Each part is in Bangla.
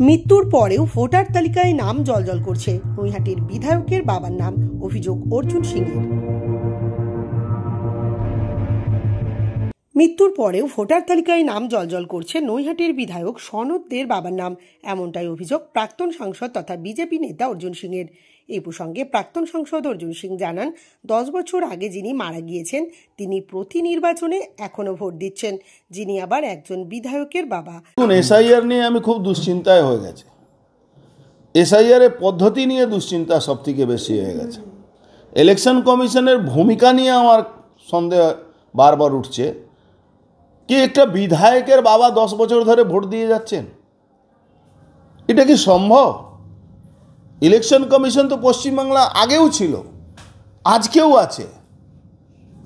মৃত্যুর পরেও ভোটার তালিকায় নাম জ্বলজ্বল করছে নৈহাটির বিধায়কের বাবার নাম। অভিযোগ অর্জুন সিংয়ের। মৃত্যুর পরেও ভোটার তালিকায় নাম জ্বলজ্বল করছে নৈহাটির বিধায়ক সনৎ দের বাবার নাম, এমনটাই অভিযোগ প্রাক্তন সাংসদ তথা বিজেপি নেতা অর্জুন সিংয়ের। এই প্রসঙ্গে প্রাক্তন সাংসদ অর্জুন সিং জানান, 10 বছর আগে যিনি মারা গিয়েছেন তিনি প্রতি নির্বাচনে এখনো ভোট দিচ্ছেন, যিনি আবার একজন বিধায়কের বাবা। এসআইআর নিয়ে আমি খুব দুশ্চিন্তায় হয়ে গেছে। এসআইআর এর পদ্ধতি নিয়ে দুশ্চিন্তা সব থেকে বেশি হয়ে গেছে। ইলেকশন কমিশনের ভূমিকা নিয়ে আমার সন্দেহ বারবার উঠছে কি একটা বিধায়কের বাবা 10 বছর ধরে ভোট দিয়ে যাচ্ছেন, এটা কি সম্ভব? ইলেকশন কমিশন তো পশ্চিমবাংলা আগেও ছিল, আজকেও আছে।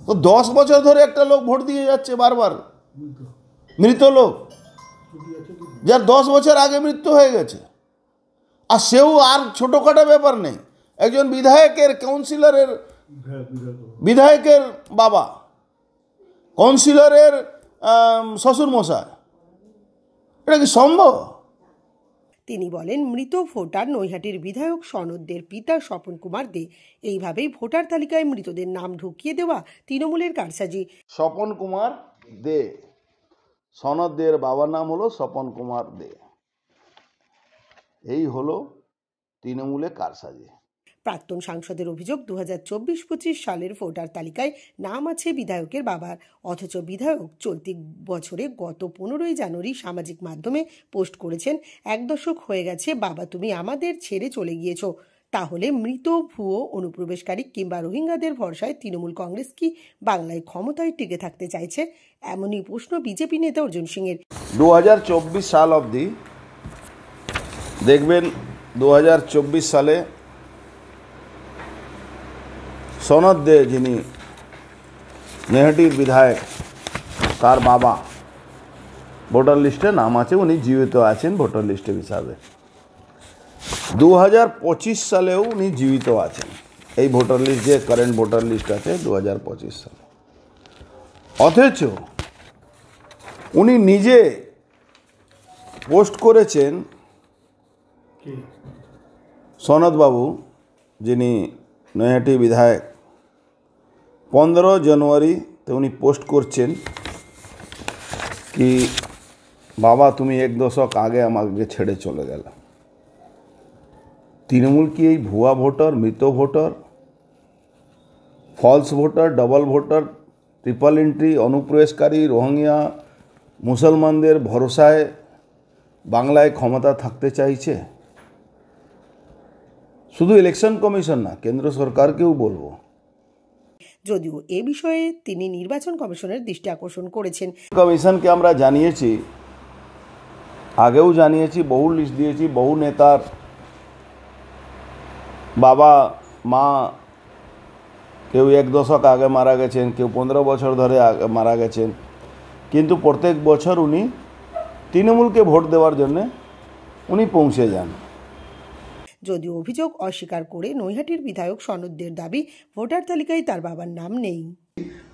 তো 10 বছর ধরে একটা লোক ভোট দিয়ে যাচ্ছে বারবার, মৃত লোক যার 10 বছর আগে মৃত্যু হয়ে গেছে, আর সেও আর ছোটোখাটো ব্যাপার নেই, একজন বিধায়কের কাউন্সিলরের বিধায়কের বাবা, কাউন্সিলরের শ্বশুর মশাই, এটা কি সম্ভব? তিনি বলেন, মৃত ভোটার নৈহাটির বিধায়ক সনৎ দের পিতা স্বপন কুমার দে। এইভাবেই ভোটার তালিকায় মৃতদের নাম ঢুকিয়ে দেওয়া তৃণমূলের কারসাজি। স্বপন কুমার দে, সনৎ দের বাবার নাম হলো স্বপন কুমার দে। এই হলো তৃণমূলের কারসাজি। প্রাক্তন সাংসদের অভিযোগ, 2024-25 সালের ভোটার তালিকায় নাম আছে বিধায়কের বাবার, অথচ বিধায়ক চলতি বছরে গত 15ই জানুয়ারি সামাজিক মাধ্যমে পোস্ট করেছেন, 1 দশক হয়ে গেছে বাবা তুমি আমাদের ছেড়ে চলে গিয়েছো। তাহলে মৃত ভুয়ো অনুপ্রবেশকারী কিংবা রোহিঙ্গাদের ভরসায় তৃণমূল কংগ্রেস কি বাংলায় ক্ষমতায় টিকে থাকতে চাইছে? এমনই প্রশ্ন বিজেপি নেতা অর্জুন সিংয়ের। 2024 সাল অবধি দেখবেন, 2024 সালে সনৎ দে যিনি নৈহাটির বিধায়ক, তার বাবা ভোটার লিস্টে নাম আছে, উনি জীবিত আছেন ভোটার লিস্টের হিসাবে। 2025 সালেও উনি জীবিত আছেন, এই ভোটার লিস্ট যে কারেন্ট ভোটার লিস্ট আছে 2025 সালে। অথচ উনি নিজে পোস্ট করেছেন, সনৎ বাবু যিনি নৈহাটি বিধায়ক, 15 জানুয়ারিতে উনি পোস্ট করছেন কি বাবা তুমি 1 দশক আগে আমাকে ছেড়ে চলে গেল। তৃণমূল কি এই ভুয়া ভোটার, মৃত voter, false voter, double voter, triple entry, অনুপ্রবেশকারী, রোহিঙ্গা, মুসলমানদের ভরসায় বাংলায় ক্ষমতা থাকতে চাইছে? শুধু ইলেকশন কমিশন না, কেন্দ্র সরকারকেও বলবো। যদিও এ বিষয়ে তিনি নির্বাচন কমিশনের দৃষ্টি আকর্ষণ করেছেন। কমিশনকে আমরা জানিয়েছি, আগেও জানিয়েছি, বহু লিস্ট দিয়েছি, বহু নেতার বাবা মা কেউ 1 দশক আগে মারা গেছেন, কেউ 15 বছর ধরে মারা গেছেন, কিন্তু প্রত্যেক বছর উনি তৃণমূলকে ভোট দেওয়ার জন্য উনি পৌঁছে যান। যদিও অভিযোগ অস্বীকার করে নৈহাটির বিধায়ক সনৎ দের দাবি, ভোটার তালিকায় তার বাবার নাম নেই।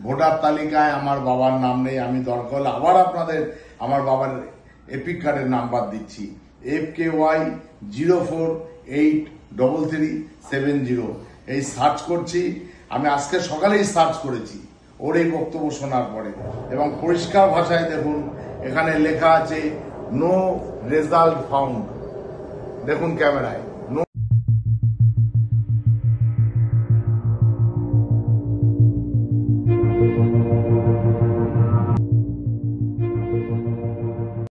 ভোটার তালিকায় আমার বাবার নাম নেই। আমি দরকার হলে আবার আপনাদের আমার বাবার এপিক কার্ডের নাম্বার দিচ্ছি, FKY 048337 এই সার্চ করছি। আমি আজকে সকালেই সার্চ করেছি ওর এই বক্তব্য শোনার পরে, এবং পরিষ্কার ভাষায় দেখুন এখানে লেখা আছে নো রেজাল্ট ফাউন্ড। দেখুন ক্যামেরায়।